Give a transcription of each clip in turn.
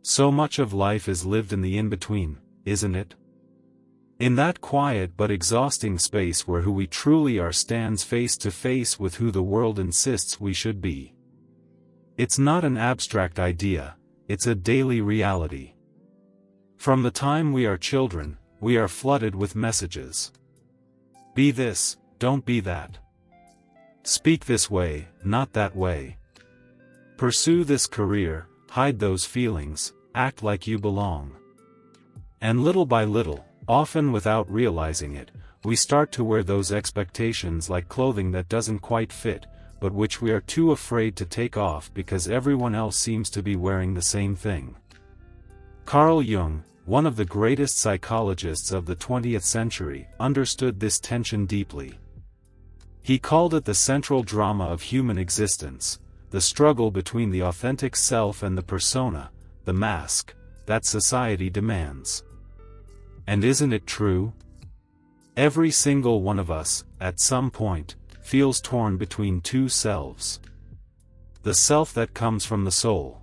So much of life is lived in the in-between, isn't it? In that quiet but exhausting space where who we truly are stands face to face with who the world insists we should be. It's not an abstract idea, it's a daily reality. From the time we are children, we are flooded with messages. Be this, don't be that. Speak this way, not that way. Pursue this career, hide those feelings, act like you belong. And little by little, often without realizing it, we start to wear those expectations like clothing that doesn't quite fit, but which we are too afraid to take off because everyone else seems to be wearing the same thing. Carl Jung, one of the greatest psychologists of the 20th century, understood this tension deeply. He called it the central drama of human existence, the struggle between the authentic self and the persona, the mask, that society demands. And isn't it true? Every single one of us, at some point, feels torn between two selves. The self that comes from the soul,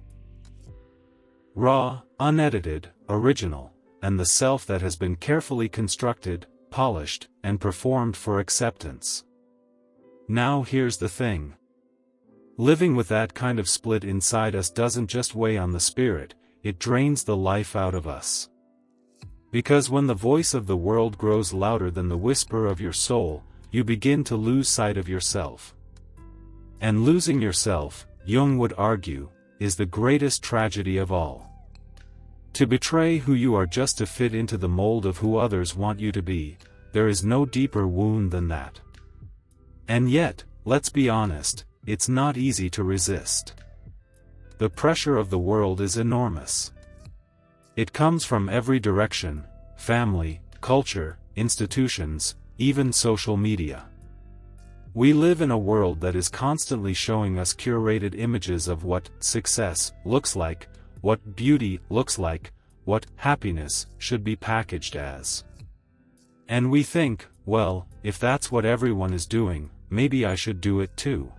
raw, unedited, original, and the self that has been carefully constructed, polished, and performed for acceptance. Now here's the thing. Living with that kind of split inside us doesn't just weigh on the spirit, it drains the life out of us. Because when the voice of the world grows louder than the whisper of your soul, you begin to lose sight of yourself. And losing yourself, Jung would argue, is the greatest tragedy of all. To betray who you are just to fit into the mold of who others want you to be, there is no deeper wound than that. And yet, let's be honest, it's not easy to resist. The pressure of the world is enormous. It comes from every direction: family, culture, institutions, even social media. We live in a world that is constantly showing us curated images of what success looks like, what beauty looks like, what happiness should be packaged as. And we think, well, if that's what everyone is doing, maybe I should do it too.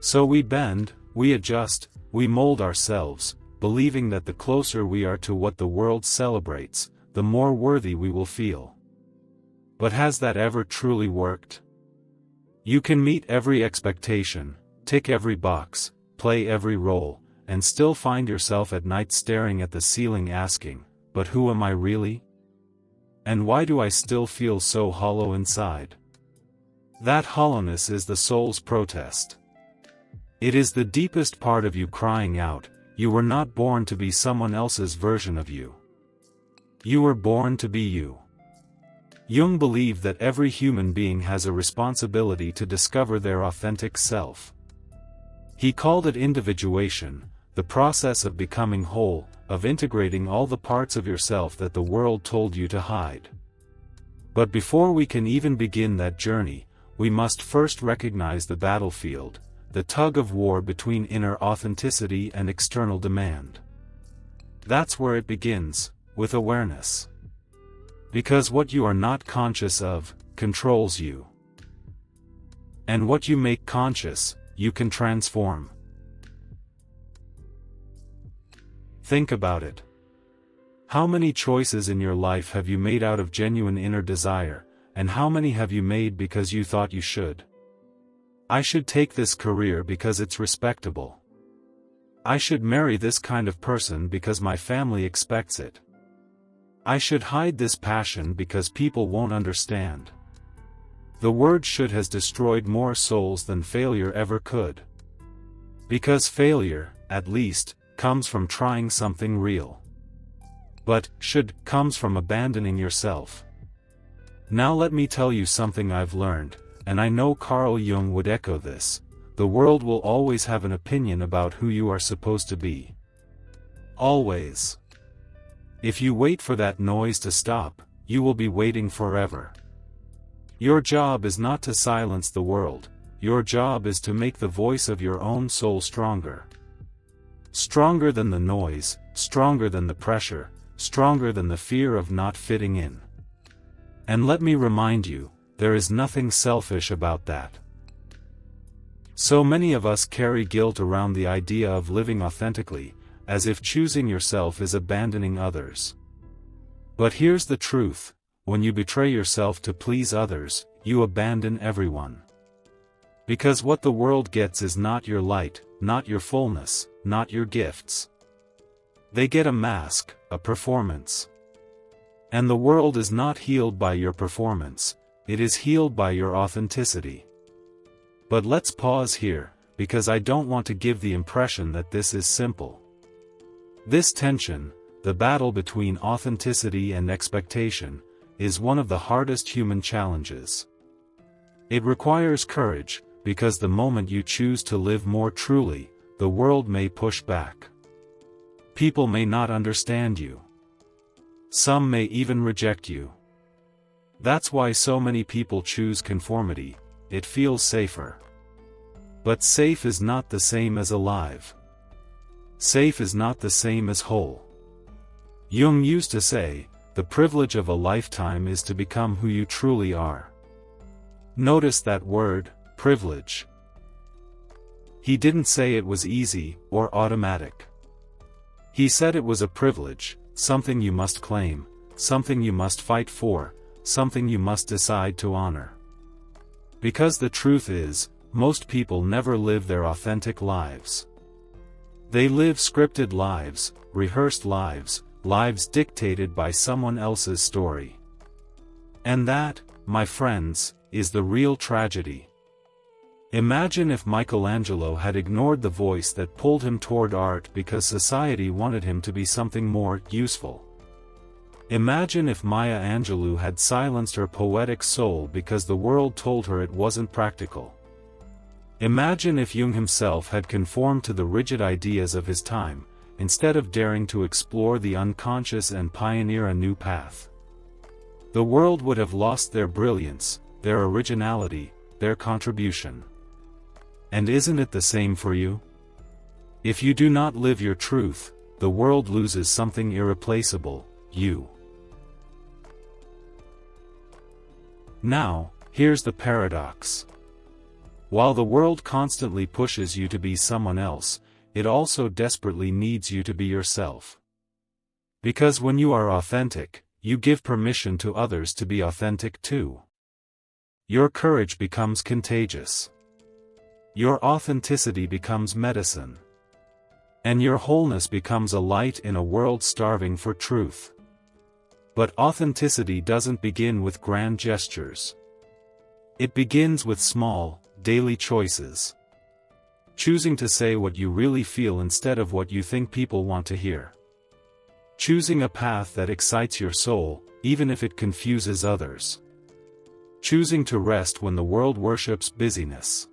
So we bend, we adjust, we mold ourselves, believing that the closer we are to what the world celebrates, the more worthy we will feel. But has that ever truly worked? You can meet every expectation, tick every box, play every role, and still find yourself at night staring at the ceiling asking, but who am I really? And why do I still feel so hollow inside? That hollowness is the soul's protest. It is the deepest part of you crying out, you were not born to be someone else's version of you. You were born to be you. Jung believed that every human being has a responsibility to discover their authentic self. He called it individuation, the process of becoming whole, of integrating all the parts of yourself that the world told you to hide. But before we can even begin that journey, we must first recognize the battlefield, the tug of war between inner authenticity and external demand. That's where it begins, with awareness. Because what you are not conscious of, controls you. And what you make conscious, you can transform. Think about it. How many choices in your life have you made out of genuine inner desire, and how many have you made because you thought you should? I should take this career because it's respectable. I should marry this kind of person because my family expects it. I should hide this passion because people won't understand. The word should has destroyed more souls than failure ever could. Because failure, at least, comes from trying something real. But should comes from abandoning yourself. Now let me tell you something I've learned, and I know Carl Jung would echo this: the world will always have an opinion about who you are supposed to be. Always. If you wait for that noise to stop, you will be waiting forever. Your job is not to silence the world, your job is to make the voice of your own soul stronger. Stronger than the noise, stronger than the pressure, stronger than the fear of not fitting in. And let me remind you, there is nothing selfish about that. So many of us carry guilt around the idea of living authentically, as if choosing yourself is abandoning others. But here's the truth: when you betray yourself to please others, you abandon everyone. Because what the world gets is not your light, not your fullness, not your gifts. They get a mask, a performance. And the world is not healed by your performance, it is healed by your authenticity. But let's pause here, because I don't want to give the impression that this is simple. This tension, the battle between authenticity and expectation, is one of the hardest human challenges. It requires courage, because the moment you choose to live more truly, the world may push back. People may not understand you. Some may even reject you. That's why so many people choose conformity. It feels safer. But safe is not the same as alive. Safe is not the same as whole. Jung used to say, "The privilege of a lifetime is to become who you truly are." Notice that word, privilege. He didn't say it was easy, or automatic. He said it was a privilege, something you must claim, something you must fight for, something you must decide to honor. Because the truth is, most people never live their authentic lives. They live scripted lives, rehearsed lives, lives dictated by someone else's story. And that, my friends, is the real tragedy. Imagine if Michelangelo had ignored the voice that pulled him toward art because society wanted him to be something more useful. Imagine if Maya Angelou had silenced her poetic soul because the world told her it wasn't practical. Imagine if Jung himself had conformed to the rigid ideas of his time, instead of daring to explore the unconscious and pioneer a new path. The world would have lost their brilliance, their originality, their contribution. And isn't it the same for you? If you do not live your truth, the world loses something irreplaceable, you. Now, here's the paradox. While the world constantly pushes you to be someone else, it also desperately needs you to be yourself. Because when you are authentic, you give permission to others to be authentic too. Your courage becomes contagious. Your authenticity becomes medicine. And your wholeness becomes a light in a world starving for truth. But authenticity doesn't begin with grand gestures. It begins with small, daily choices. Choosing to say what you really feel instead of what you think people want to hear. Choosing a path that excites your soul, even if it confuses others. Choosing to rest when the world worships busyness.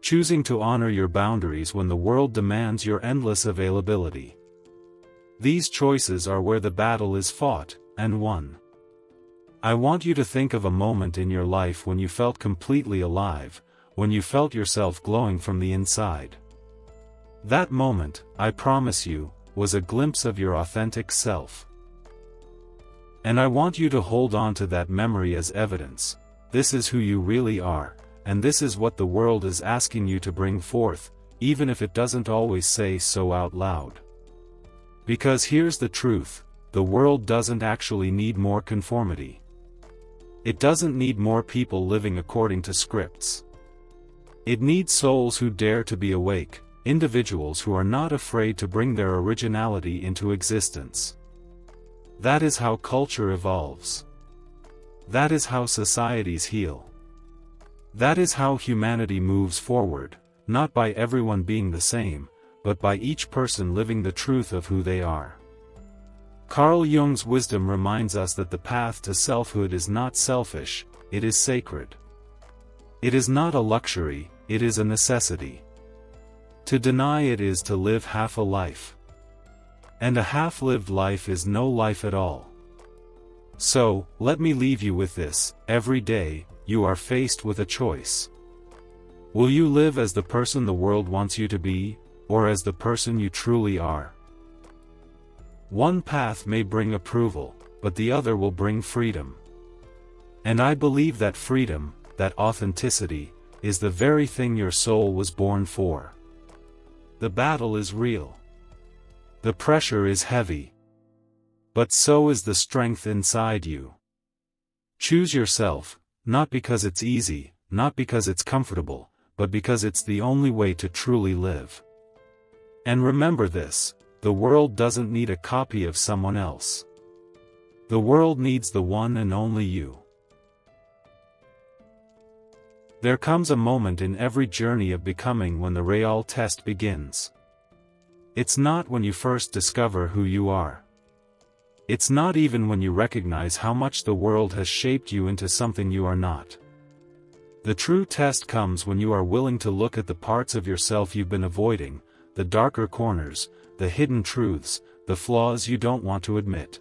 Choosing to honor your boundaries when the world demands your endless availability. These choices are where the battle is fought, and won. I want you to think of a moment in your life when you felt completely alive, when you felt yourself glowing from the inside. That moment, I promise you, was a glimpse of your authentic self. And I want you to hold on to that memory as evidence. This is who you really are, and this is what the world is asking you to bring forth, even if it doesn't always say so out loud. Because here's the truth, the world doesn't actually need more conformity. It doesn't need more people living according to scripts. It needs souls who dare to be awake, individuals who are not afraid to bring their originality into existence. That is how culture evolves. That is how societies heal. That is how humanity moves forward, not by everyone being the same, but by each person living the truth of who they are. Carl Jung's wisdom reminds us that the path to selfhood is not selfish, it is sacred. It is not a luxury, it is a necessity. To deny it is to live half a life. And a half-lived life is no life at all. So, let me leave you with this: every day, you are faced with a choice. Will you live as the person the world wants you to be, or as the person you truly are? One path may bring approval, but the other will bring freedom. And I believe that freedom, that authenticity, is the very thing your soul was born for. The battle is real. The pressure is heavy. But so is the strength inside you. Choose yourself, not because it's easy, not because it's comfortable, but because it's the only way to truly live. And remember this, the world doesn't need a copy of someone else. The world needs the one and only you. There comes a moment in every journey of becoming when the real test begins. It's not when you first discover who you are. It's not even when you recognize how much the world has shaped you into something you are not. The true test comes when you are willing to look at the parts of yourself you've been avoiding, the darker corners, the hidden truths, the flaws you don't want to admit.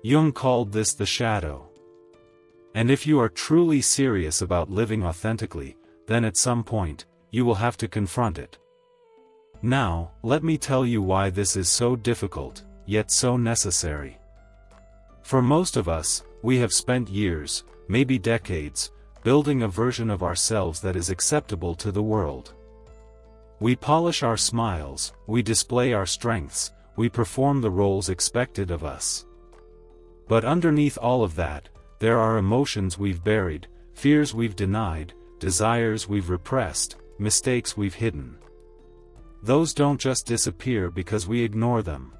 Jung called this the shadow. And if you are truly serious about living authentically, then at some point, you will have to confront it. Now, let me tell you why this is so difficult, yet so necessary. For most of us, we have spent years, maybe decades, building a version of ourselves that is acceptable to the world. We polish our smiles, we display our strengths, we perform the roles expected of us. But underneath all of that, there are emotions we've buried, fears we've denied, desires we've repressed, mistakes we've hidden. Those don't just disappear because we ignore them.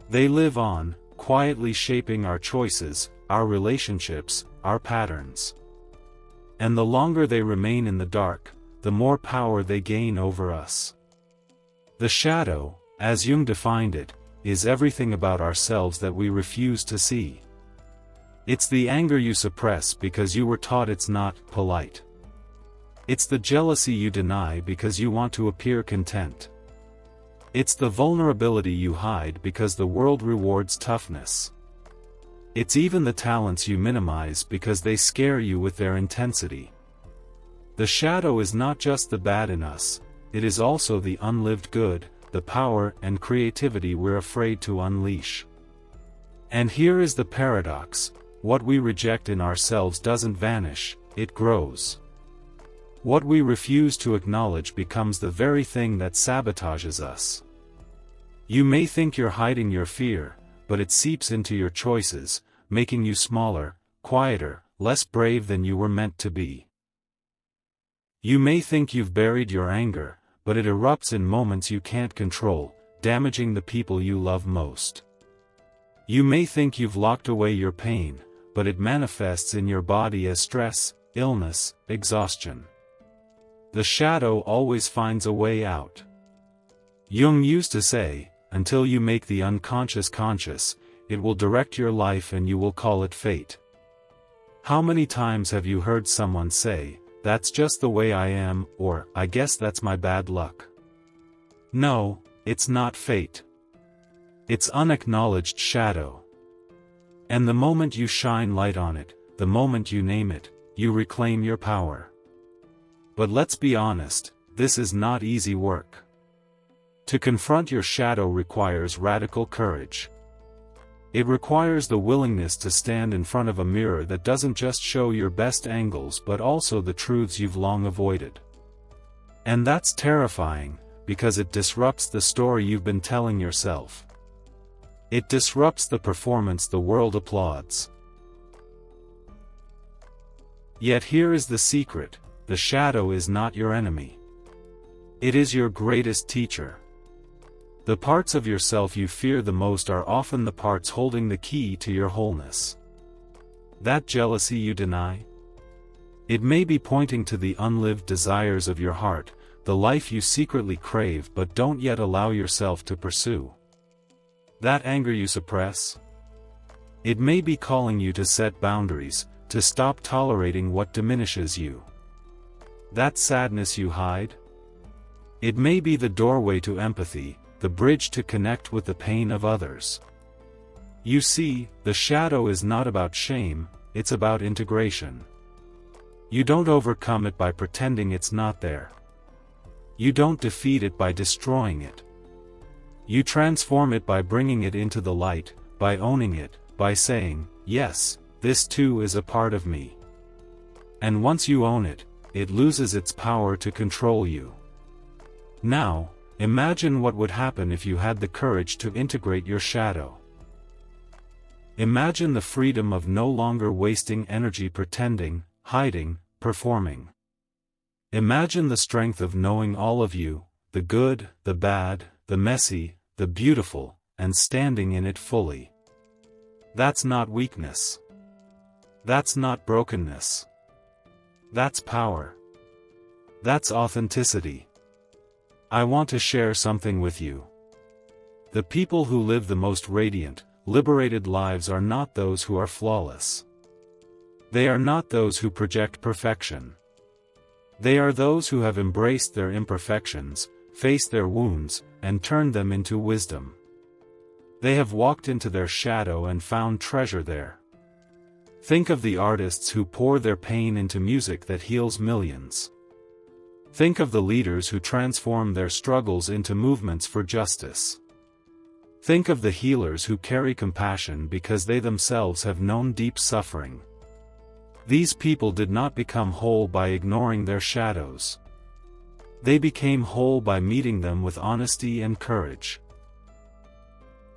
They live on, quietly shaping our choices, our relationships, our patterns. And the longer they remain in the dark, the more power they gain over us. The shadow, as Jung defined it, is everything about ourselves that we refuse to see. It's the anger you suppress because you were taught it's not polite. It's the jealousy you deny because you want to appear content. It's the vulnerability you hide because the world rewards toughness. It's even the talents you minimize because they scare you with their intensity. The shadow is not just the bad in us, it is also the unlived good, the power and creativity we're afraid to unleash. And here is the paradox, what we reject in ourselves doesn't vanish, it grows. What we refuse to acknowledge becomes the very thing that sabotages us. You may think you're hiding your fear, but it seeps into your choices, making you smaller, quieter, less brave than you were meant to be. You may think you've buried your anger, but it erupts in moments you can't control, damaging the people you love most. You may think you've locked away your pain, but it manifests in your body as stress, illness, exhaustion. The shadow always finds a way out. Jung used to say, until you make the unconscious conscious, it will direct your life and you will call it fate. How many times have you heard someone say, "That's just the way I am," or "I guess that's my bad luck"? No, it's not fate. It's unacknowledged shadow. And the moment you shine light on it, the moment you name it, you reclaim your power. But let's be honest, this is not easy work. To confront your shadow requires radical courage. It requires the willingness to stand in front of a mirror that doesn't just show your best angles but also the truths you've long avoided. And that's terrifying, because it disrupts the story you've been telling yourself. It disrupts the performance the world applauds. Yet here is the secret, the shadow is not your enemy. It is your greatest teacher. The parts of yourself you fear the most are often the parts holding the key to your wholeness. That jealousy you deny? It may be pointing to the unlived desires of your heart, the life you secretly crave but don't yet allow yourself to pursue. That anger you suppress? It may be calling you to set boundaries, to stop tolerating what diminishes you. That sadness you hide? It may be the doorway to empathy, the bridge to connect with the pain of others. You see, the shadow is not about shame, it's about integration. You don't overcome it by pretending it's not there. You don't defeat it by destroying it. You transform it by bringing it into the light, by owning it, by saying, "Yes, this too is a part of me." And once you own it, it loses its power to control you. Now, Imagine what would happen if you had the courage to integrate your shadow. Imagine the freedom of no longer wasting energy pretending, hiding, performing. Imagine the strength of knowing all of you, the good, the bad, the messy, the beautiful, and standing in it fully. That's not weakness. That's not brokenness. That's power. That's authenticity. I want to share something with you. The people who live the most radiant, liberated lives are not those who are flawless. They are not those who project perfection. They are those who have embraced their imperfections, faced their wounds, and turned them into wisdom. They have walked into their shadow and found treasure there. Think of the artists who pour their pain into music that heals millions. Think of the leaders who transform their struggles into movements for justice. Think of the healers who carry compassion because they themselves have known deep suffering. These people did not become whole by ignoring their shadows. They became whole by meeting them with honesty and courage.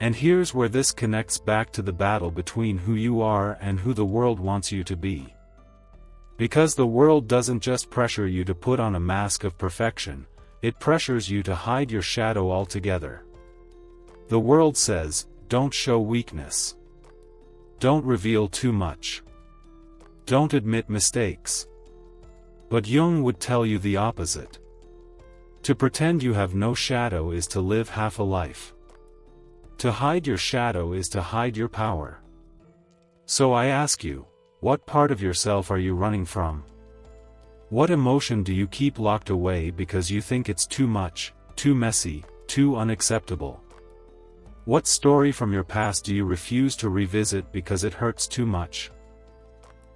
And here's where this connects back to the battle between who you are and who the world wants you to be. Because the world doesn't just pressure you to put on a mask of perfection, it pressures you to hide your shadow altogether. The world says, don't show weakness. Don't reveal too much. Don't admit mistakes. But Jung would tell you the opposite. To pretend you have no shadow is to live half a life. To hide your shadow is to hide your power. So I ask you, what part of yourself are you running from? What emotion do you keep locked away because you think it's too much, too messy, too unacceptable? What story from your past do you refuse to revisit because it hurts too much?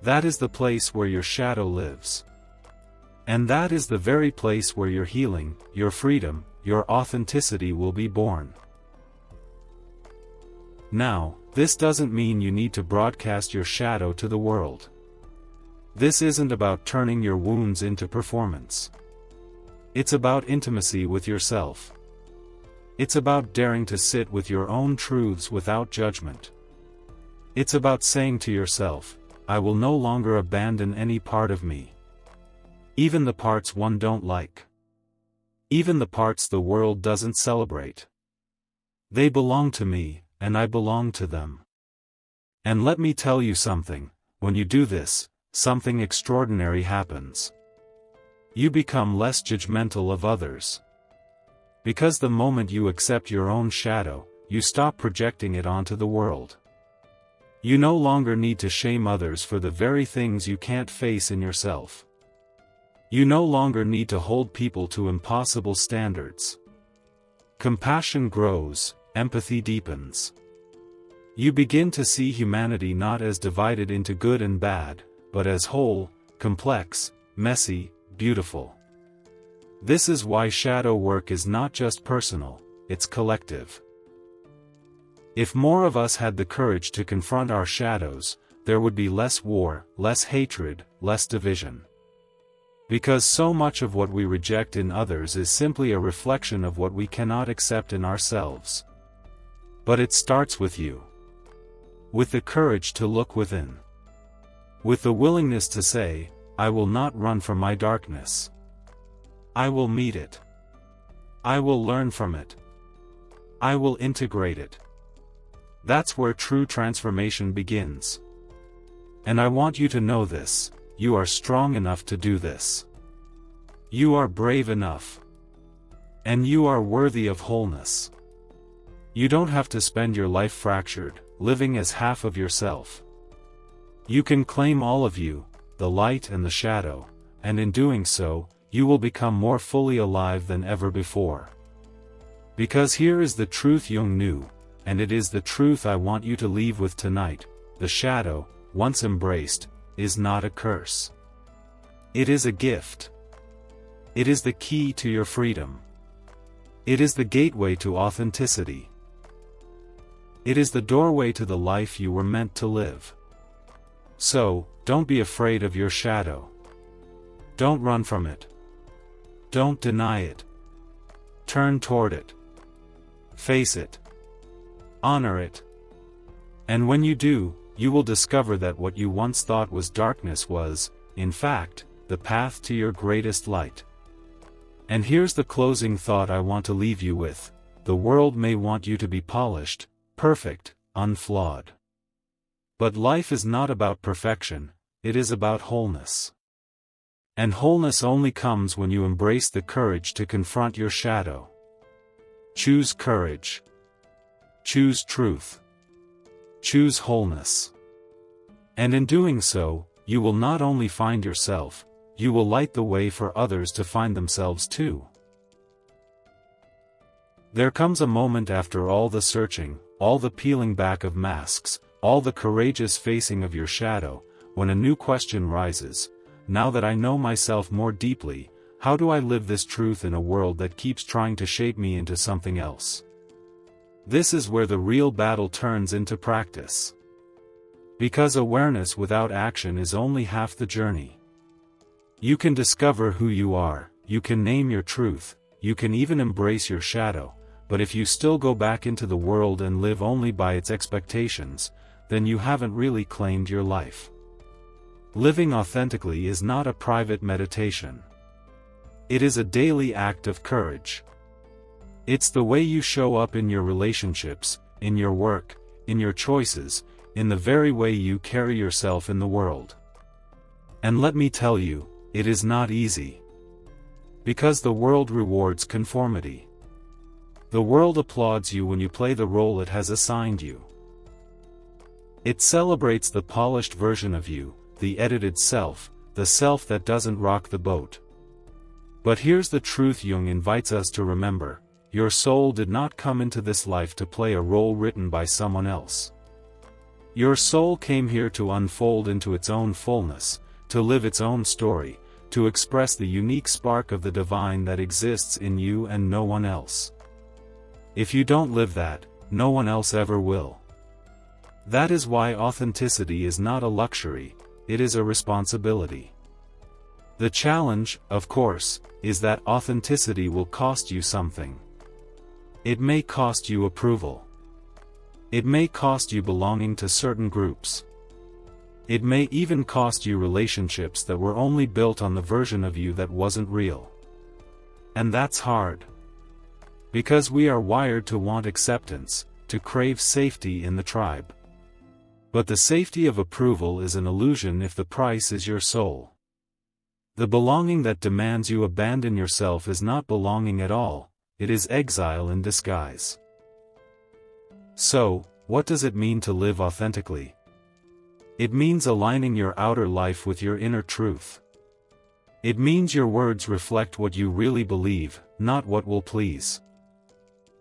That is the place where your shadow lives. And that is the very place where your healing, your freedom, your authenticity will be born. Now, this doesn't mean you need to broadcast your shadow to the world. This isn't about turning your wounds into performance. It's about intimacy with yourself. It's about daring to sit with your own truths without judgment. It's about saying to yourself, I will no longer abandon any part of me. Even the parts one don't like. Even the parts the world doesn't celebrate. They belong to me, and I belong to them. And let me tell you something, when you do this, something extraordinary happens. You become less judgmental of others. Because the moment you accept your own shadow, you stop projecting it onto the world. You no longer need to shame others for the very things you can't face in yourself. You no longer need to hold people to impossible standards. Compassion grows, empathy deepens. You begin to see humanity not as divided into good and bad, but as whole, complex, messy, beautiful. This is why shadow work is not just personal, it's collective. If more of us had the courage to confront our shadows, there would be less war, less hatred, less division. Because so much of what we reject in others is simply a reflection of what we cannot accept in ourselves. But it starts with you. With the courage to look within. With the willingness to say, I will not run from my darkness. I will meet it. I will learn from it. I will integrate it. That's where true transformation begins. And I want you to know this, you are strong enough to do this. You are brave enough. And you are worthy of wholeness. You don't have to spend your life fractured, living as half of yourself. You can claim all of you, the light and the shadow, and in doing so, you will become more fully alive than ever before. Because here is the truth Jung knew, and it is the truth I want you to leave with tonight: the shadow, once embraced, is not a curse. It is a gift. It is the key to your freedom. It is the gateway to authenticity. It is the doorway to the life you were meant to live. So, don't be afraid of your shadow. Don't run from it. Don't deny it. Turn toward it. Face it. Honor it. And when you do, you will discover that what you once thought was darkness was, in fact, the path to your greatest light. And here's the closing thought I want to leave you with. The world may want you to be polished, perfect, unflawed. But life is not about perfection, it is about wholeness. And wholeness only comes when you embrace the courage to confront your shadow. Choose courage. Choose truth. Choose wholeness. And in doing so, you will not only find yourself, you will light the way for others to find themselves too. There comes a moment after all the searching, all the peeling back of masks, all the courageous facing of your shadow, when a new question rises. Now that I know myself more deeply, how do I live this truth in a world that keeps trying to shape me into something else? This is where the real battle turns into practice. Because awareness without action is only half the journey. You can discover who you are, you can name your truth, you can even embrace your shadow, but if you still go back into the world and live only by its expectations, then you haven't really claimed your life. Living authentically is not a private meditation. It is a daily act of courage. It's the way you show up in your relationships, in your work, in your choices, in the very way you carry yourself in the world. And let me tell you, it is not easy. Because the world rewards conformity. The world applauds you when you play the role it has assigned you. It celebrates the polished version of you, the edited self, the self that doesn't rock the boat. But here's the truth Jung invites us to remember: your soul did not come into this life to play a role written by someone else. Your soul came here to unfold into its own fullness, to live its own story, to express the unique spark of the divine that exists in you and no one else. If you don't live that, no one else ever will. That is why authenticity is not a luxury, it is a responsibility. The challenge, of course, is that authenticity will cost you something. It may cost you approval. It may cost you belonging to certain groups. It may even cost you relationships that were only built on the version of you that wasn't real. And that's hard. Because we are wired to want acceptance, to crave safety in the tribe. But the safety of approval is an illusion if the price is your soul. The belonging that demands you abandon yourself is not belonging at all, it is exile in disguise. So, what does it mean to live authentically? It means aligning your outer life with your inner truth. It means your words reflect what you really believe, not what will please.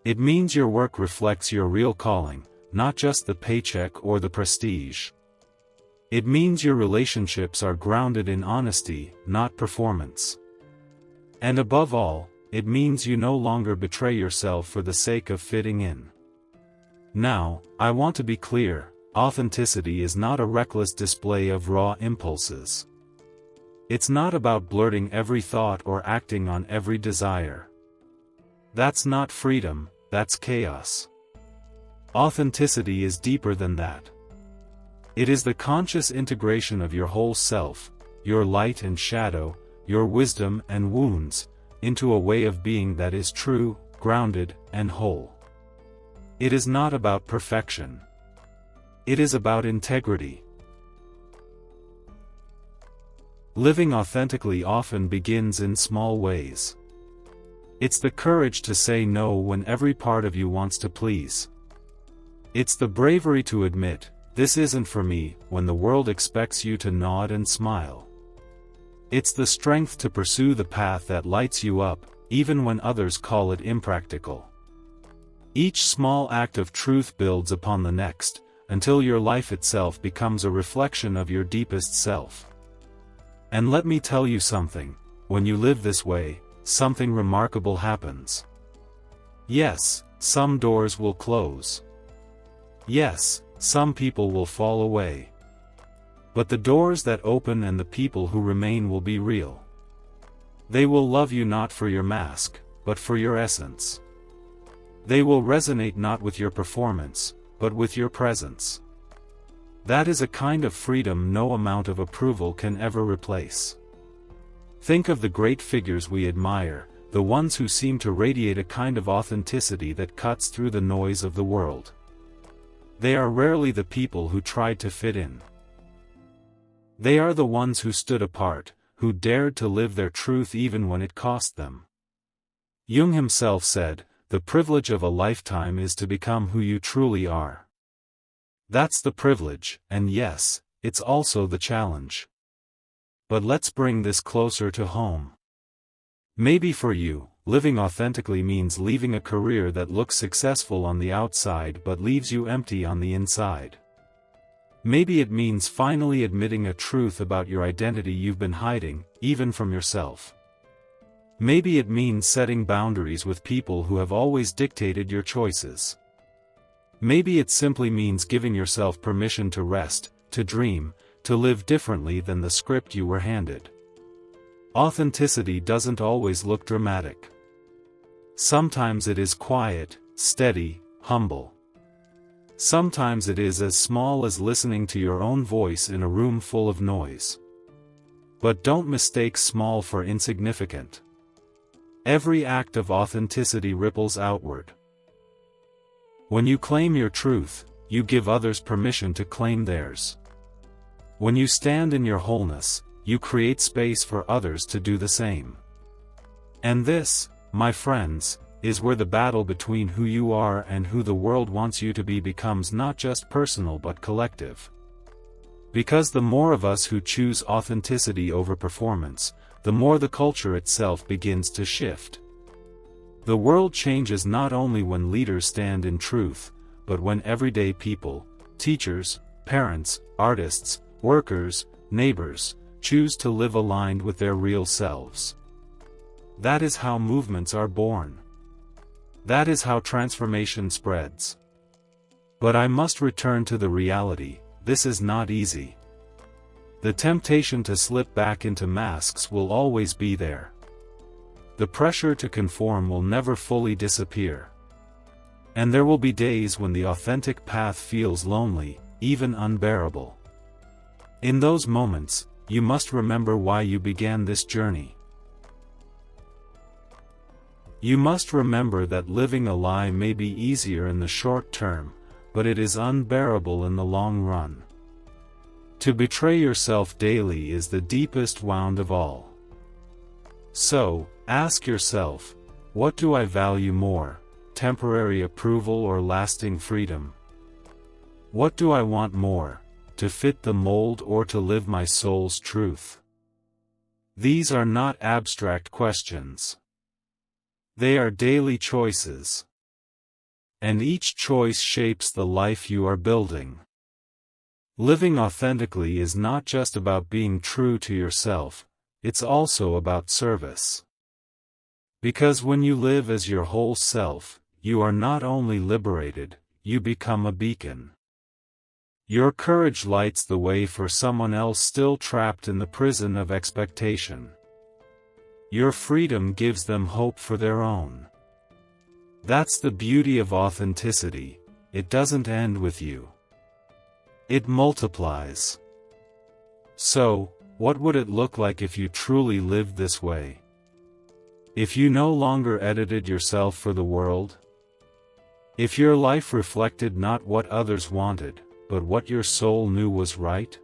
It means your work reflects your real calling, not just the paycheck or the prestige. It means your relationships are grounded in honesty, not performance. And above all, it means you no longer betray yourself for the sake of fitting in. Now, I want to be clear, authenticity is not a reckless display of raw impulses. It's not about blurting every thought or acting on every desire. That's not freedom, that's chaos. Authenticity is deeper than that. It is the conscious integration of your whole self, your light and shadow, your wisdom and wounds, into a way of being that is true, grounded, and whole. It is not about perfection. It is about integrity. Living authentically often begins in small ways. It's the courage to say no when every part of you wants to please. It's the bravery to admit, "This isn't for me," when the world expects you to nod and smile. It's the strength to pursue the path that lights you up, even when others call it impractical. Each small act of truth builds upon the next, until your life itself becomes a reflection of your deepest self. And let me tell you something, when you live this way, something remarkable happens. Yes, some doors will close. Yes, some people will fall away. But the doors that open and the people who remain will be real. They will love you not for your mask, but for your essence. They will resonate not with your performance, but with your presence. That is a kind of freedom no amount of approval can ever replace. Think of the great figures we admire, the ones who seem to radiate a kind of authenticity that cuts through the noise of the world. They are rarely the people who tried to fit in. They are the ones who stood apart, who dared to live their truth even when it cost them. Jung himself said, "The privilege of a lifetime is to become who you truly are." That's the privilege, and yes, it's also the challenge. But let's bring this closer to home. Maybe for you, living authentically means leaving a career that looks successful on the outside but leaves you empty on the inside. Maybe it means finally admitting a truth about your identity you've been hiding, even from yourself. Maybe it means setting boundaries with people who have always dictated your choices. Maybe it simply means giving yourself permission to rest, to dream, to live differently than the script you were handed. Authenticity doesn't always look dramatic. Sometimes it is quiet, steady, humble. Sometimes it is as small as listening to your own voice in a room full of noise. But don't mistake small for insignificant. Every act of authenticity ripples outward. When you claim your truth, you give others permission to claim theirs. When you stand in your wholeness, you create space for others to do the same. And this, my friends, is where the battle between who you are and who the world wants you to be becomes not just personal but collective. Because the more of us who choose authenticity over performance, the more the culture itself begins to shift. The world changes not only when leaders stand in truth, but when everyday people, teachers, parents, artists, workers, neighbors, choose to live aligned with their real selves. That is how movements are born. That is how transformation spreads. But I must return to the reality, this is not easy. The temptation to slip back into masks will always be there. The pressure to conform will never fully disappear. And there will be days when the authentic path feels lonely, even unbearable. In those moments, you must remember why you began this journey. You must remember that living a lie may be easier in the short term, but it is unbearable in the long run. To betray yourself daily is the deepest wound of all. So, ask yourself, what do I value more, temporary approval or lasting freedom? What do I want more, to fit the mold or to live my soul's truth? These are not abstract questions. They are daily choices. And each choice shapes the life you are building. Living authentically is not just about being true to yourself, it's also about service. Because when you live as your whole self, you are not only liberated, you become a beacon. Your courage lights the way for someone else still trapped in the prison of expectation. Your freedom gives them hope for their own. That's the beauty of authenticity, it doesn't end with you. It multiplies. So, what would it look like if you truly lived this way? If you no longer edited yourself for the world? If your life reflected not what others wanted, but what your soul knew was right?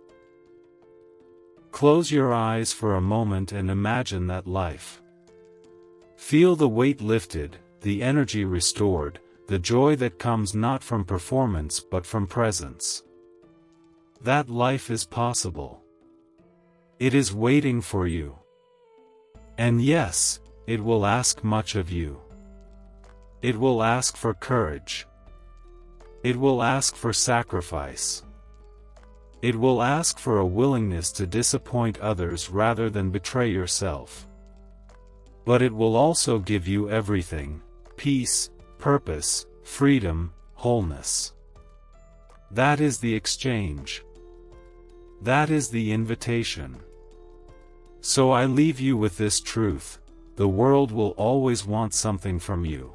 Close your eyes for a moment and imagine that life. Feel the weight lifted, the energy restored, the joy that comes not from performance but from presence. That life is possible. It is waiting for you. And yes, it will ask much of you. It will ask for courage. It will ask for sacrifice. It will ask for a willingness to disappoint others rather than betray yourself. But it will also give you everything: peace, purpose, freedom, wholeness. That is the exchange. That is the invitation. So I leave you with this truth: the world will always want something from you.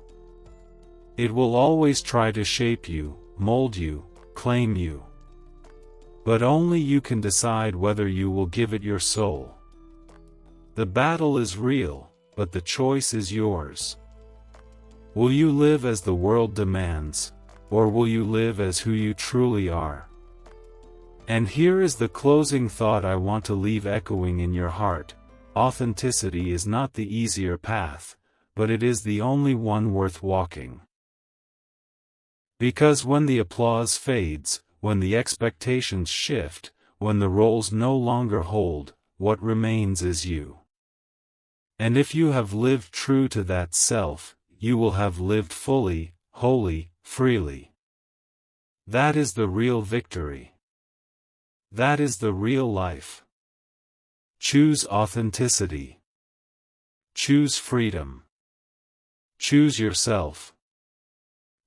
It will always try to shape you, mold you, claim you. But only you can decide whether you will give it your soul. The battle is real, but the choice is yours. Will you live as the world demands, or will you live as who you truly are? And here is the closing thought I want to leave echoing in your heart: authenticity is not the easier path, but it is the only one worth walking. Because when the applause fades, when the expectations shift, when the roles no longer hold, what remains is you. And if you have lived true to that self, you will have lived fully, wholly, freely. That is the real victory. That is the real life. Choose authenticity. Choose freedom. Choose yourself.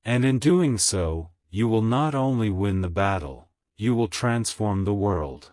And in doing so, you will not only win the battle, you will transform the world.